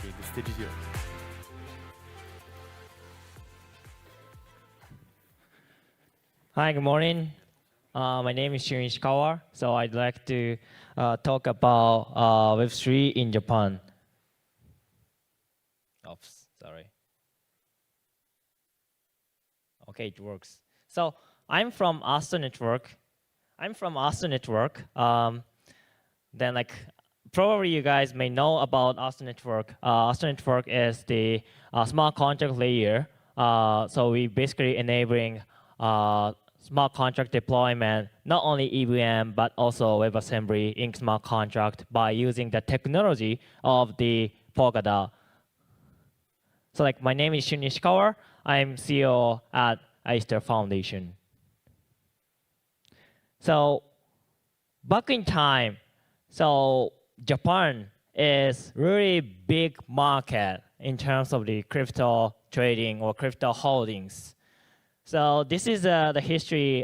Okay, the stage is yours. Hi, good morning. My name is ISHIKAWA. So I'd like to talk about Web3 in Japan. Oops, sorry. Okay, it works. So I'm from Astar Network. Then like probably you guys may know about Astar Network. Astar Network is the smart contract layer. So we basically enabling smart contract deployment, not only EVM, but also WebAssembly in smart contract by using the technology of the Polkadot. So like my name is Shun Ishikawa. I'm CEO at Astar Foundation. So back in time, so Japan is really big market in terms of the crypto trading or crypto holdings. So this is the history.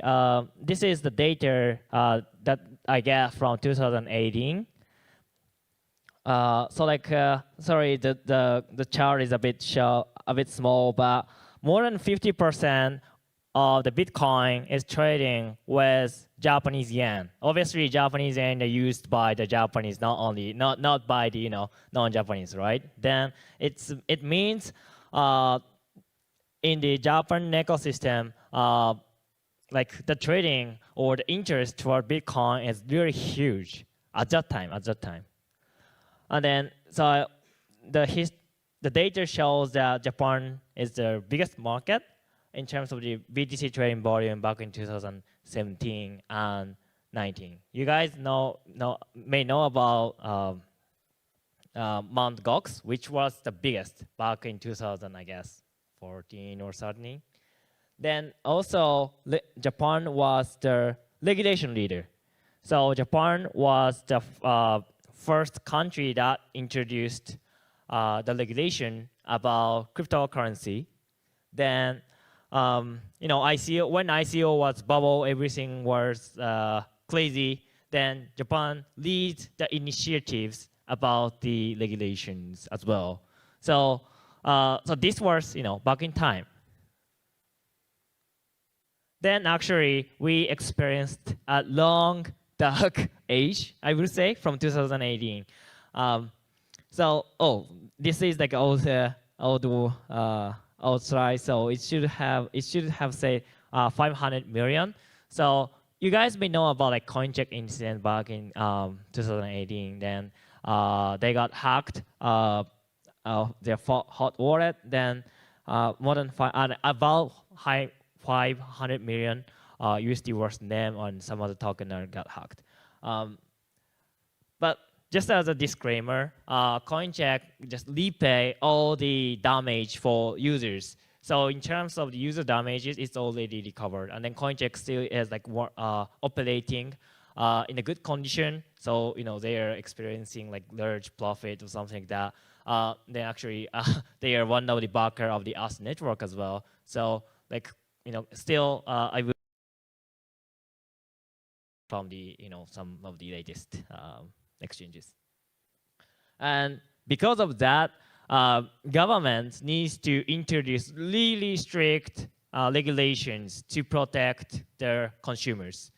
This is the data that I get from 2018. So like, sorry, the chart is a bit small, but more than 50% of the Bitcoin is trading with Japanese yen. Obviously, Japanese yen are used by the Japanese, not by the non-Japanese, right? Then it means in the Japan ecosystem, like the trading or the interest toward Bitcoin is really huge at that time. And then so the data shows that Japan is the biggest market in terms of the BTC trading volume back in 2017 and 19. You guys may know about Mt. Gox, which was the biggest back in 2000, I guess, 14 or 13. Then also, Japan was the regulation leader. So Japan was the first country that introduced the regulation about cryptocurrency. Then, ICO, when ICO was bubble, everything was crazy. Then Japan leads the initiatives about the regulations as well. So, so this was, back in time. Then actually, we experienced a long, dark age, I would say, from 2018. So, this is like old slide. So it should have say 500 million. So you guys may know about like CoinCheck incident back in 2018. Then they got hacked. Their hot wallet. Then more than about 500 million USD worth name on some other token that got hacked. But just as a disclaimer, CoinCheck just repay all the damage for users. So in terms of the user damages, it's already recovered. And then CoinCheck still is like operating in a good condition. So they are experiencing like large profit or something like that. They actually they are one of the backer of the Astar network as well. So like still I will from the some of the latest exchanges. And because of that, government needs to introduce really strict regulations to protect their consumers.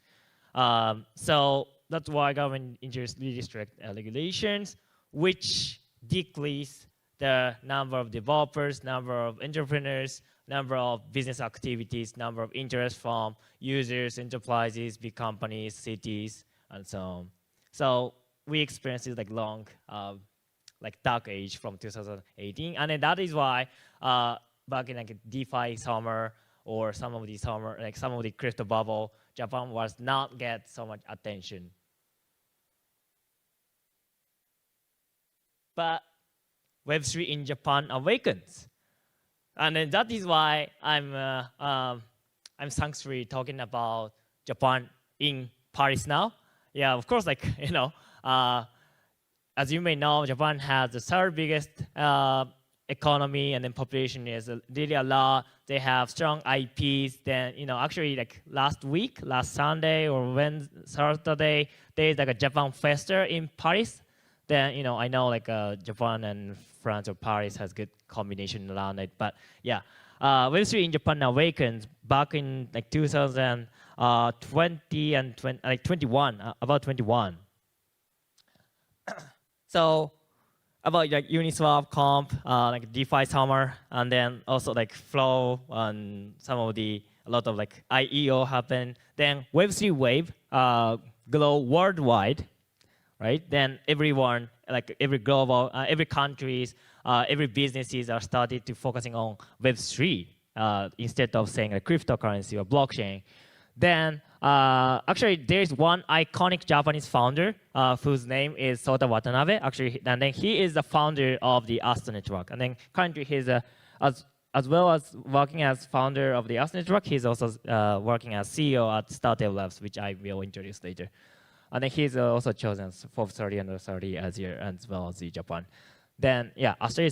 So that's why government introduced really strict regulations, which decrease the number of developers, number of entrepreneurs, number of business activities, number of interest from users, enterprises, big companies, cities, and so on. So we experienced this like long, like dark age from 2018, and then that is why back in like DeFi summer or some of the crypto bubble, Japan was not get so much attention. But Web3 in Japan awakens, and then that is why I'm thankfully talking about Japan in Paris now. Yeah, of course, like as you may know, Japan has the third biggest economy, and then population is really a lot. They have strong IPs. Then actually like last Sunday or Saturday, there is like a Japan Festa in Paris. Then I know like Japan and France or Paris has good combination around it. But yeah, Web3 in Japan awakens back in like 2020 and 21, about 21. So about like Uniswap, Comm, like DeFi Summer, and then also like Flow and some of a lot of like IEO happen. Then Web3 wave glow worldwide, right? Then everyone, like every global, every countries, every businesses are started to focusing on Web3 instead of saying a cryptocurrency or blockchain. Then actually there's one iconic Japanese founder whose name is Sota Watanabe. Actually, and then he is the founder of the Astar network. And then currently he's as well as working as founder of the Astar network, he's also working as CEO at Startup Labs, which I will introduce later. And then he's also chosen Forbes 30 under 30 as year as well as the Japan. Then yeah, Astar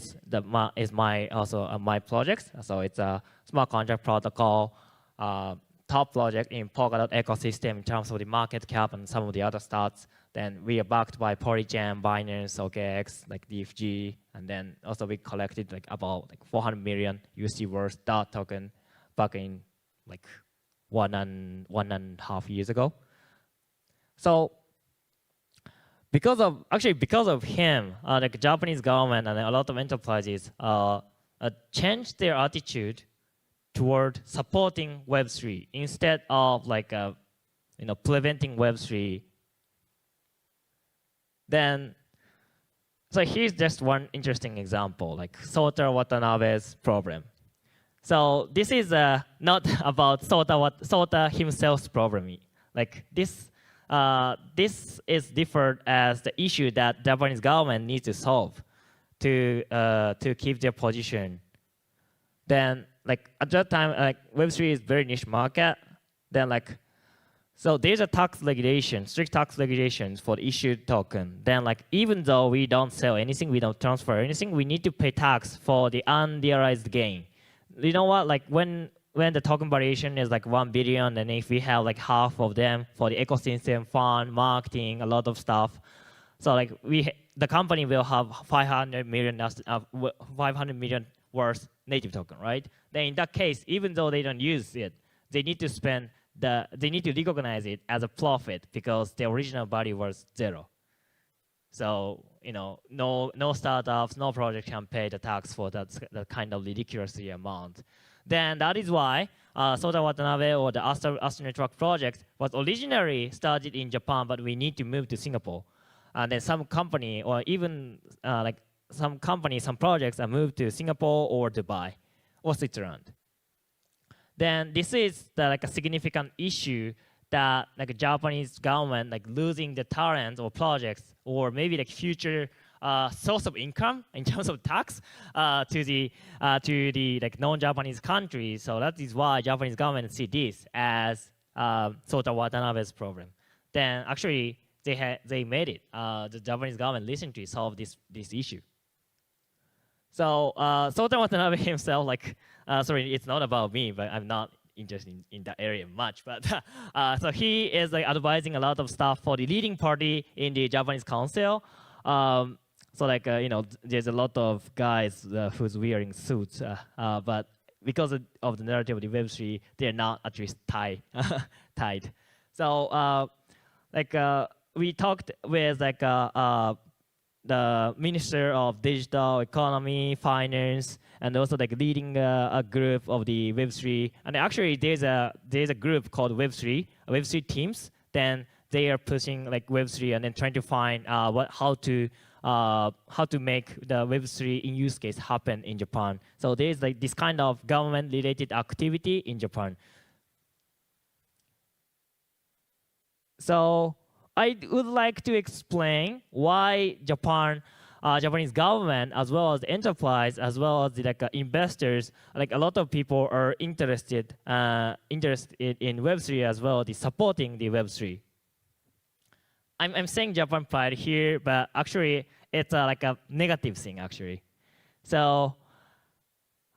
is my also my project. So it's a smart contract protocol. Top project in Polkadot ecosystem in terms of the market cap and some of the other stats. Then we are backed by Polychain, Binance, OKX, like DFG, and then also we collected like about like 400 million USD worth DART token back in like one and a half years ago. So because of him, like Japanese government and a lot of enterprises changed their attitude toward supporting Web3 instead of like preventing Web3. Then, so here's just one interesting example, like Sota Watanabe's problem. So this is not about Sota himself's problem. Like this is different as the issue that Japanese government needs to solve to keep their position. Then like at that time, like Web3 is very niche market. Then like, so there's a tax regulation, strict tax regulations for the issued token. Then like, even though we don't sell anything, we don't transfer anything, we need to pay tax for the unrealized gain. You know what? Like when the token variation is like 1 billion, and if we have like half of them for the ecosystem, fund, marketing, a lot of stuff. So like the company will have 500 million worth native token, right? Then in that case, even though they don't use it, they need to recognize it as a profit because the original value was 0. So no startups, no project can pay the tax for that kind of ridiculously amount. Then that is why Sota Watanabe or the Astar Network project was originally started in Japan, but we need to move to Singapore. And then some company or even like some companies, some projects are moved to Singapore or Dubai or Switzerland. Then this is like a significant issue that like a Japanese government like losing the talents or projects or maybe like future source of income in terms of tax to the like non-Japanese countries. So that is why Japanese government see this as Sota Watanabe's problem. Then actually they made it. The Japanese government listened to solve this issue. So Sota Watanabe himself, like, sorry, it's not about me, but I'm not interested in that area much. But so he is like advising a lot of stuff for the leading party in the Japanese council. So like there's a lot of guys who's wearing suits, but because of the narrative of the Web3, they're not actually tied. So like we talked with like the Minister of Digital Economy, Finance, and also like leading a group of the Web3. And actually, there's a group called Web3 teams. Then they are pushing like Web3 and then trying to find how to make the Web3 in use case happen in Japan. So there's like this kind of government-related activity in Japan. So I would like to explain why Japanese government, as well as the enterprise, as well as the like investors, like a lot of people are interested in Web3 as well, supporting the Web3. I'm saying Japan pride here, but actually it's like a negative thing actually. So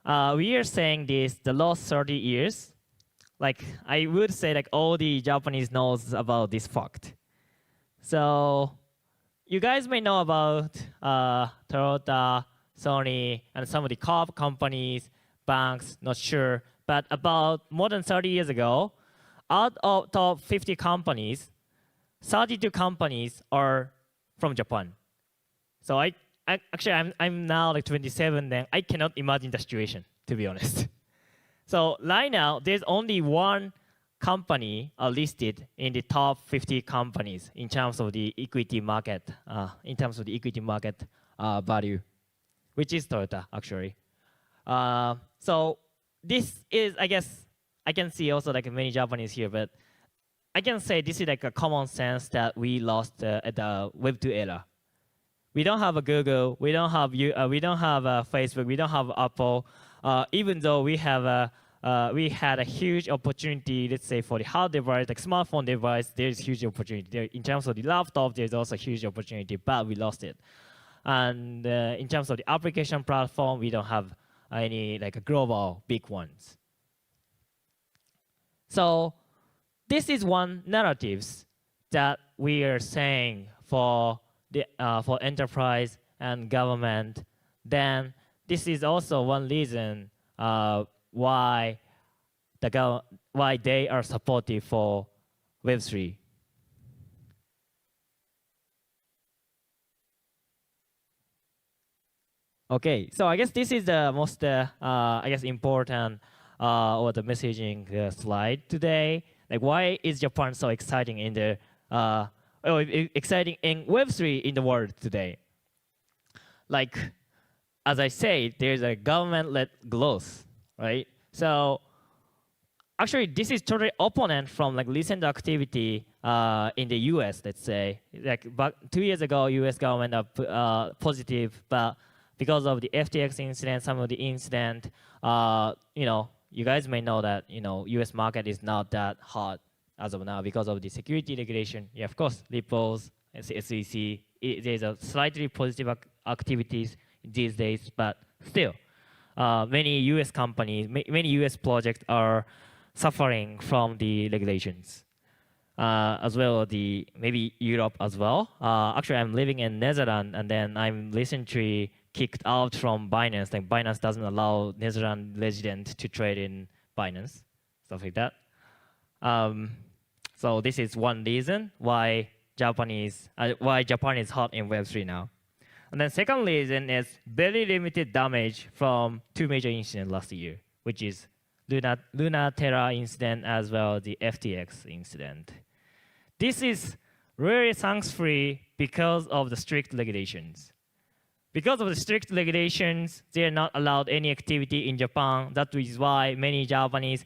we are saying this the last 30 years. Like I would say like all the Japanese knows about this fact. So you guys may know about Toyota, Sony, and some of the car companies, banks, not sure. But about more than 30 years ago, out of top 50 companies, 32 companies are from Japan. So I'm now like 27, then I cannot imagine the situation, to be honest. So right now, there's only one company listed in the top 50 companies in terms of the equity market, value, which is Toyota, actually. So this is, I guess, I can see also like many Japanese here, but I can say this is like a common sense that we lost at the Web2 era. We don't have a Google, we don't have Facebook, we don't have Apple, even though we had a huge opportunity, let's say for the hard device, like smartphone device, there's huge opportunity. There, in terms of the laptop, there's also huge opportunity, but we lost it. And in terms of the application platform, we don't have any like global big ones. So this is one narratives that we are saying for enterprise and government. Then this is also one reason why they are supportive for Web3. Okay, so I guess this is the most important or the messaging slide today. Like, why is Japan so exciting in the exciting in Web3 in the world today? Like, as I say, there's a government-led growth, right? So actually, this is totally opponent from like recent activity in the U.S. Let's say, like 2 years ago, U.S. government are positive, but because of the FTX incident, some of the incident, you guys may know that U.S. market is not that hot as of now because of the security regulation. Yeah, of course, Ripples, SEC, there's a slightly positive activities these days, but still, many U.S. companies, many U.S. projects are suffering from the regulations, as well as maybe Europe as well. Actually, I'm living in Netherlands, and then I'm recently kicked out from Binance. Like Binance doesn't allow Netherlands resident to trade in Binance, stuff like that. So this is one reason why Japan is hot in Web3 now. And then second reason is very limited damage from two major incidents last year, which is Luna Terra incident as well as the FTX incident. This is really thanks-free because of the strict regulations. Because of the strict regulations, they are not allowed any activity in Japan. That is why many Japanese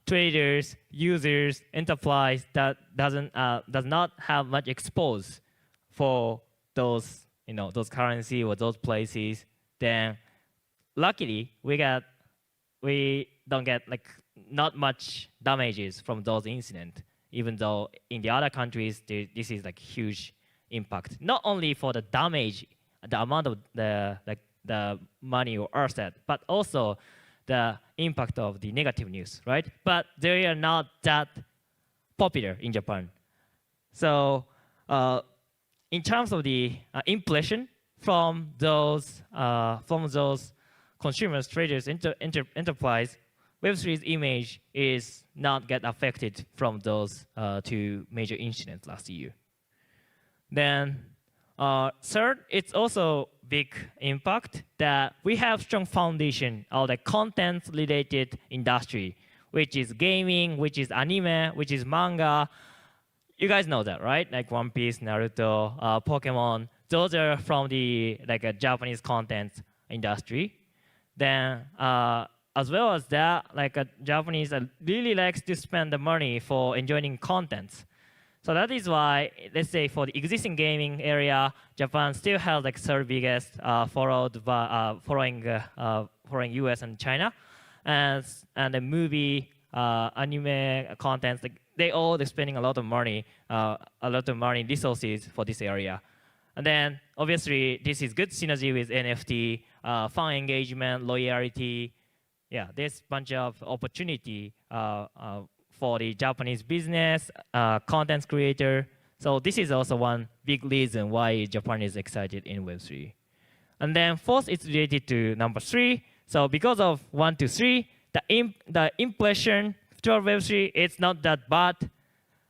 traders, users, enterprise that does not have much exposure for those currency or those places. Then luckily we don't get like not much damages from those incidents. Even though in the other countries this is like huge impact. Not only for the damage, the amount of the money or asset, but also the impact of the negative news, right? But they are not that popular in Japan. So in terms of the impression from those consumers, traders, enterprise, Web3's image is not get affected from those two major incidents last year. Then third, it's also big impact that we have strong foundation of the content-related industry, which is gaming, which is anime, which is manga. You guys know that, right? Like One Piece, Naruto, Pokemon. Those are from the Japanese content industry. Then as well as that, Japanese really likes to spend the money for enjoying content. So that is why, let's say for the existing gaming area, Japan still has like third biggest, following US and China, and the movie, anime content, they're spending a lot of money, resources for this area. And then obviously this is good synergy with NFT, fan engagement, loyalty. Yeah, there's a bunch of opportunity for the Japanese business, content creator. So this is also one big reason why Japan is excited in Web3. And then fourth, it's related to number 3. So because of 1 to 3, the impression toward Web3 it's not that bad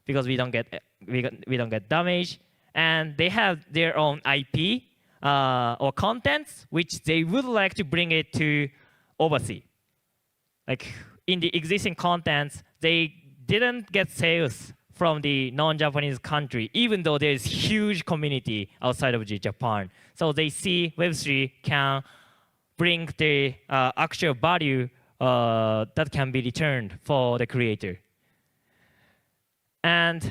because we don't get damage, and they have their own IP or contents which they would like to bring it to overseas. Like in the existing contents, they didn't get sales from the non-Japanese country, even though there is huge community outside of Japan. So they see Web3 can bring the actual value that can be returned for the creator. And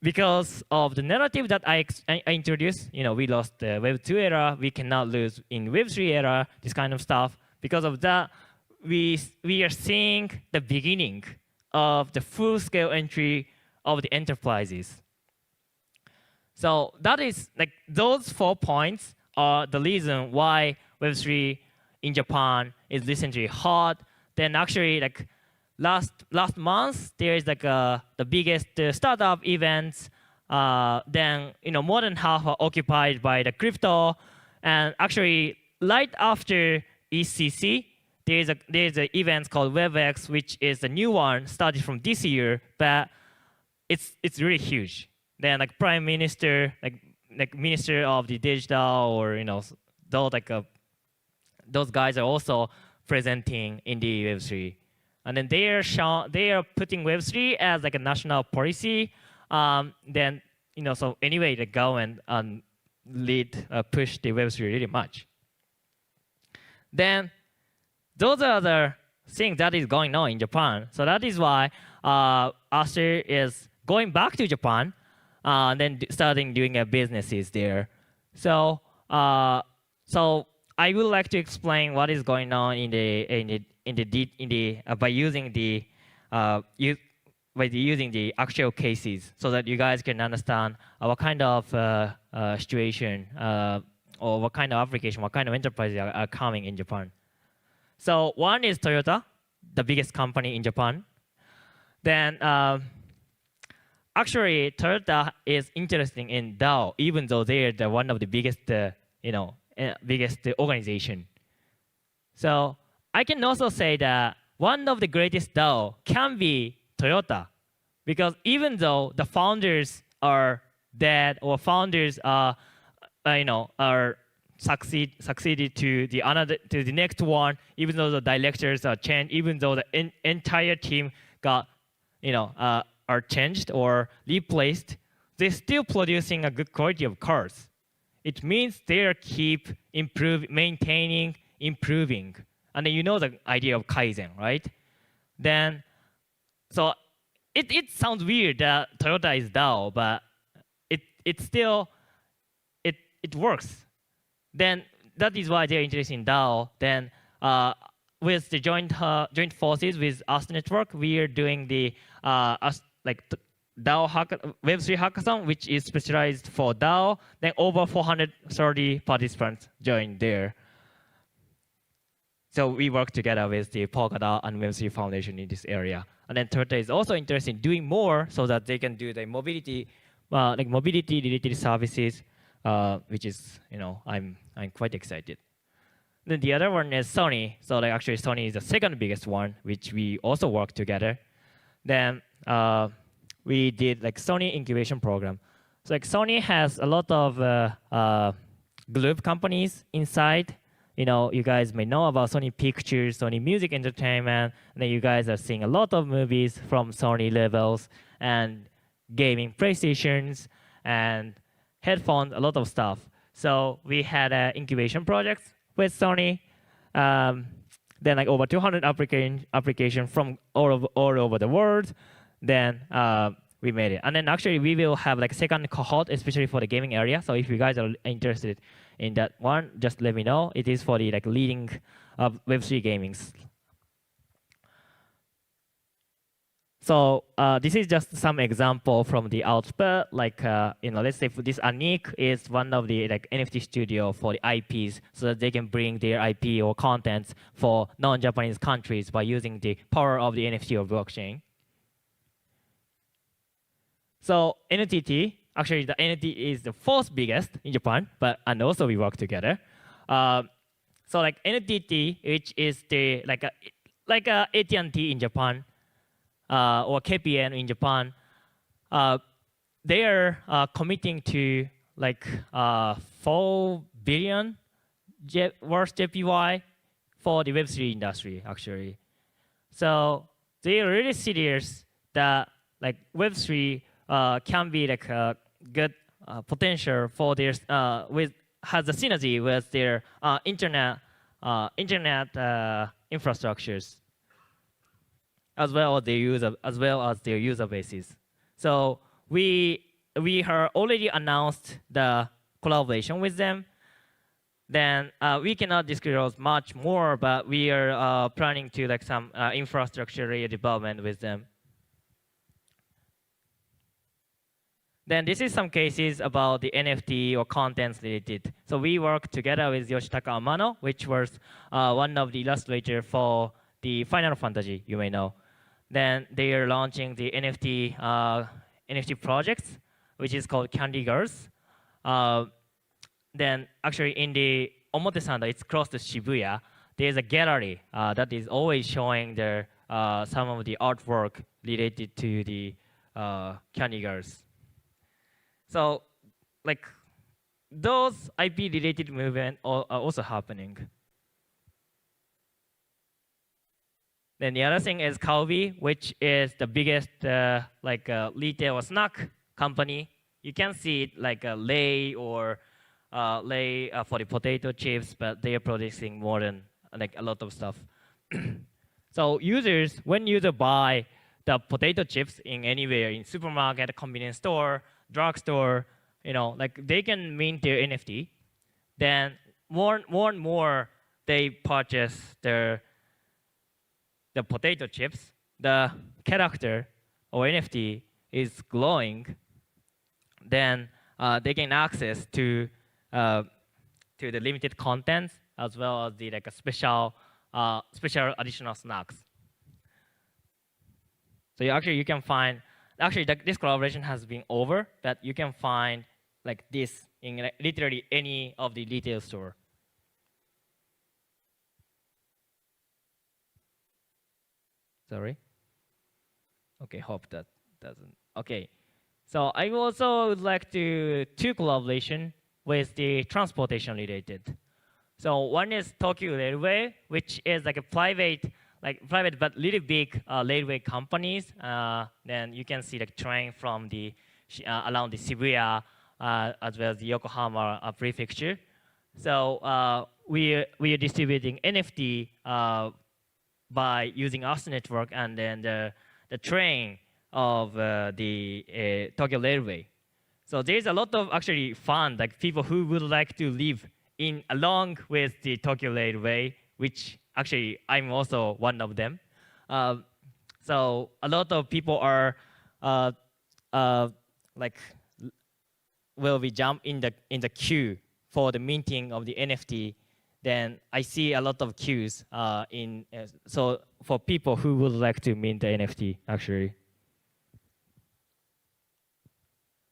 because of the narrative that I introduced, we lost the Web2 era, we cannot lose in Web3 era, this kind of stuff. Because of that, we are seeing the beginning of the full-scale entry of the enterprises. So that is like those 4 points are the reason why Web3 in Japan is recently hot. Then actually like last month there is like the biggest startup events. Then more than half are occupied by the crypto. And actually right after ECC, there's an event called WebX, which is the new one started from this year, but it's really huge. Then like Prime Minister, like Minister of the Digital, or those guys are also presenting in the Web3, and then they are putting Web3 as like a national policy. Then so anyway, the government push the Web3 really much. Then those are the things that is going on in Japan. So that is why Astar is going back to Japan, and then starting doing businesses there. So so I would like to explain what is going on by using the actual cases, so that you guys can understand what kind of situation or what kind of application, what kind of enterprises are coming in Japan. So one is Toyota, the biggest company in Japan. Then actually Toyota is interesting in DAO, even though they are one of the biggest biggest organization. So I can also say that one of the greatest DAO can be Toyota, because even though the founders are dead or founders are succeeded to the next one, even though the directors are changed, even though the entire team got are changed or replaced, they're still producing a good quality of cars. It means they are keep maintaining, improving, and then the idea of Kaizen, right? Then so it sounds weird that Toyota is DAO, but it still works. Then that is why they're interested in DAO. Then with the joint forces with Astar Network, we are doing the DAO Web3 hackathon, which is specialized for DAO. Then over 430 participants joined there. So we work together with the Polkadot and Web3 Foundation in this area. And then Toyota is also interested in doing more so that they can do the mobility, mobility-related services, which is, I'm quite excited. Then the other one is Sony. So actually Sony is the second biggest one, which we also work together. Then we did Sony incubation program. So Sony has a lot of group companies inside. You guys may know about Sony Pictures, Sony Music Entertainment, and then you guys are seeing a lot of movies from Sony levels, and gaming PlayStations, and headphones, a lot of stuff. So we had incubation projects with Sony. Then over 200 applications from all over the world. Then we made it. And then actually we will have second cohort, especially for the gaming area. So if you guys are interested in that one, just let me know. It is for the leading Web3 gamings. So this is just some example from the output. Let's say for this Anik is one of the NFT studio for the IPs, so that they can bring their IP or contents for non-Japanese countries by using the power of the NFT or blockchain. So NTT, Actually, the entity is the fourth biggest in Japan, and also we work together. So like NTT, which is the like a AT&T in Japan, or KPN in Japan, they are committing to like 4 billion worth JPY for the Web3 industry actually. So they are really serious that like Web3 can be like a good potential for their has a synergy with their internet infrastructures, as well as their user bases. So we have already announced the collaboration with them. Then we cannot disclose much more, but we are planning to like some infrastructure development with them. Then this is some cases about the NFT or contents related. So we work together with Yoshitaka Amano, which was one of the illustrators for the Final Fantasy, you may know. Then they are launching the NFT projects, which is called Candy Girls. Then actually in the Omotesanda, it's close to Shibuya, there's a gallery that is always showing their some of the artwork related to the Candy Girls. So, like, those IP-related movements are also happening. Then the other thing is Calbee, which is the biggest retail snack company. You can see it like a Lay or Lay for the potato chips, but they are producing more than like a lot of stuff. So when users buy the potato chips in anywhere, in supermarket, convenience store, drugstore, like they can mint their NFT. Then more and more they purchase the potato chips. The character or NFT is glowing. Then they gain access to the limited contents as well as the like a special additional snacks. So you can find this collaboration has been over, but you can find like this in like, literally any of the retail store. Sorry. Okay, hope that doesn't. Okay, so I also would like to collaboration with the transportation related. So one is Tokyo Railway, which is like a private but really big railway companies. Then you can see the train from the around the Shibuya as well as the Yokohama prefecture. So we are distributing NFT by using Astar network and then the train of the Tokyo Railway. So there's a lot of actually fun, like people who would like to live along with the Tokyo Railway, which actually I'm also one of them. So a lot of people are will be jump in the queue for the minting of the NFT. Then I see a lot of queues so for people who would like to mint the NFT actually.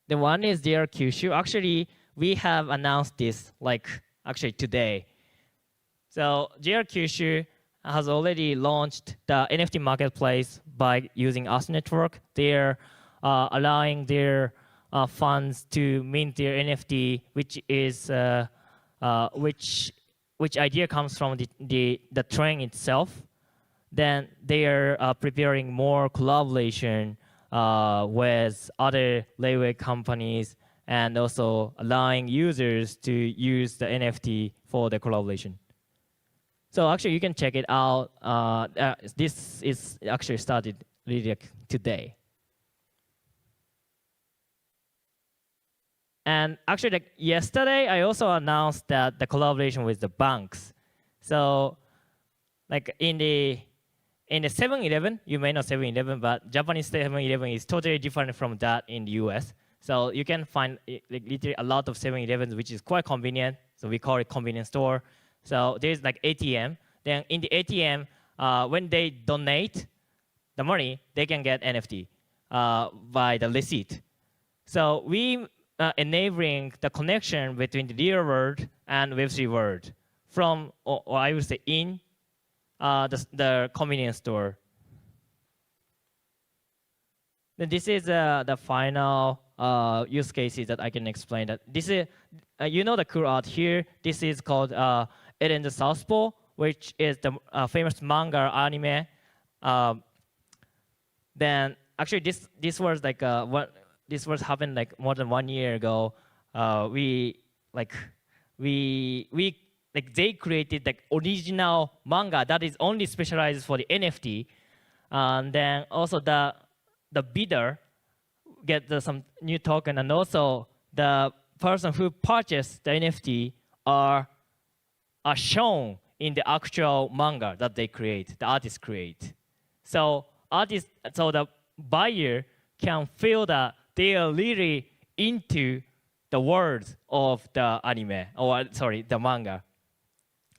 The one is JR Kyushu. Actually, we have announced this actually today. So JR Kyushu has already launched the NFT marketplace by using Astar network. They're allowing their funds to mint their NFT, which is which idea comes from the train itself. Then they are preparing more collaboration with other railway companies and also allowing users to use the NFT for the collaboration. So actually, you can check it out. This is actually started really today. And actually, yesterday, I also announced that the collaboration with the banks. So, in the 7-Eleven, you may know 7-Eleven, but Japanese 7-Eleven is totally different from that in the US. So you can find literally a lot of 7-Elevens, which is quite convenient. So we call it convenience store. So there's ATM. Then in the ATM, when they donate the money, they can get NFT by the receipt. So we enabling the connection between the real world and Web3 world from, or I would say in the convenience store. Then this is the final use cases that I can explain. That this is, you know, the cool art here. This is called It in the South Pole, which is the famous manga anime. Then actually this was like this was happened like more than 1 year ago. They created like original manga that is only specialized for the NFT, and then also the bidder get some new token, and also the person who purchased the NFT are shown in the actual manga that they create, the artists create. So the buyer can feel that they are really into the words of the anime, or sorry, the manga.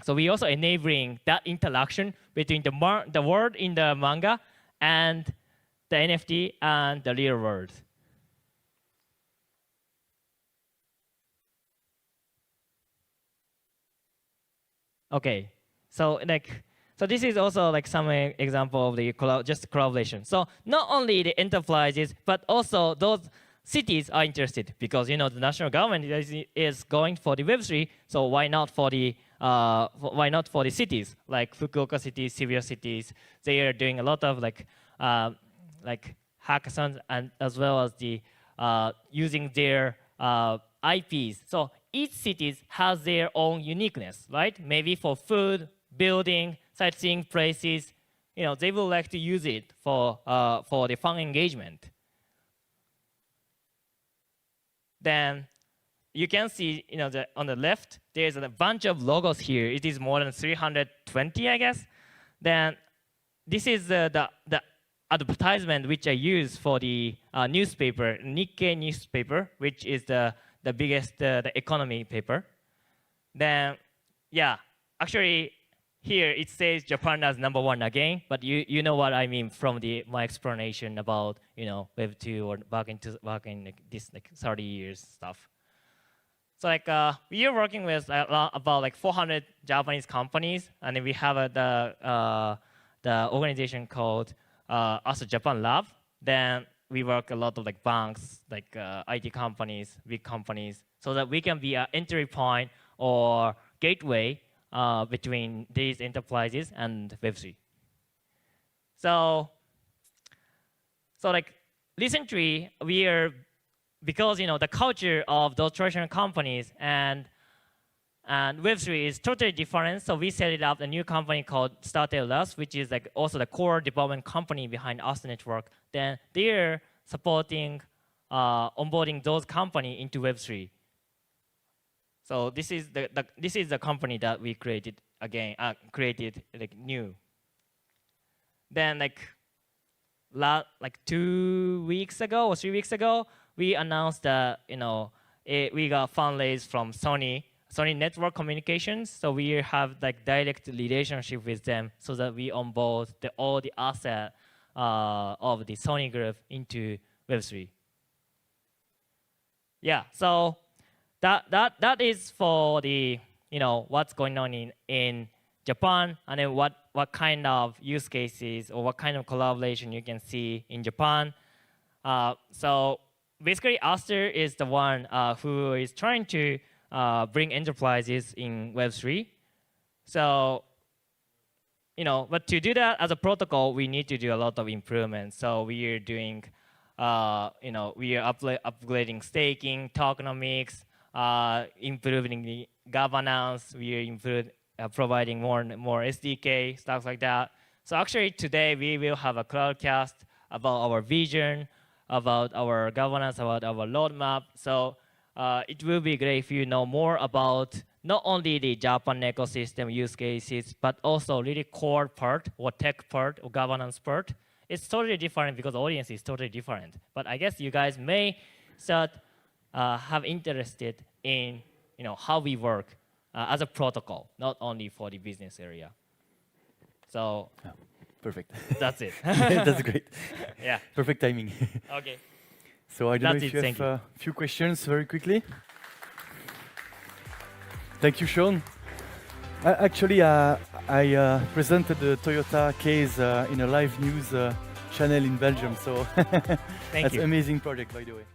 So we also enabling that interaction between the word in the manga and the NFT and the real world. Okay, so this is also like some example of the just collaboration. So not only the enterprises, but also those cities are interested, because you know the national government is going for the Web3. So why not for the cities like Fukuoka cities, Shibuya cities? They are doing a lot of like hackathons, and as well as the using their IPs. So each city has their own uniqueness, right? Maybe for food, building, sightseeing places, you know, they would like to use it for the fun engagement. Then you can see, you know, on the left, there's a bunch of logos here. It is more than 320, I guess. Then this is the advertisement which I use for the newspaper, Nikkei newspaper, which is the biggest the economy paper. Then, yeah, actually here it says Japan as #1 again, but you know what I mean from my explanation about, you know, Web2 or back in like this like 30 years stuff. So like we are working with about like 400 Japanese companies, and then we have the organization called Astar Japan Lab. Then we work a lot of like banks, like IT companies, big companies, so that we can be an entry point or gateway between these enterprises and Web3. So like recently we are, because you know the culture of those traditional companies and Web3 is totally different, so we set up a new company called Startail, which is like also the core development company behind Astar Network. Then they're supporting onboarding those companies into Web3. So this is the company that we created again, created like new. Then like 2 weeks ago or 3 weeks ago, we announced that, you know, we got fundraised from Sony Network Communications. So we have like direct relationship with them, so that we onboard all the asset of the Sony group into Web3. Yeah, so that is for the, you know, what's going on in Japan, and then what kind of use cases or what kind of collaboration you can see in Japan. So basically, Astar is the one who is trying to bring enterprises in Web3. So, you know, but to do that as a protocol, we need to do a lot of improvements. So we are doing, you know, we are upgrading staking, tokenomics, improving the governance. We are providing more and more SDK, stuff like that. So actually today we will have a crowdcast about our vision, about our governance, about our roadmap. So it will be great if you know more about not only the Japan ecosystem use cases, but also really core part or tech part or governance part. It's totally different because the audience is totally different. But I guess you guys may start have interested in, you know, how we work as a protocol, not only for the business area. So perfect. That's it. That's great. Yeah. Perfect timing. Okay. So I don't know if you have a few questions very quickly. Thank you, Sean. Actually, I presented the Toyota case in a live news channel in Belgium, so that's an amazing project, by the way.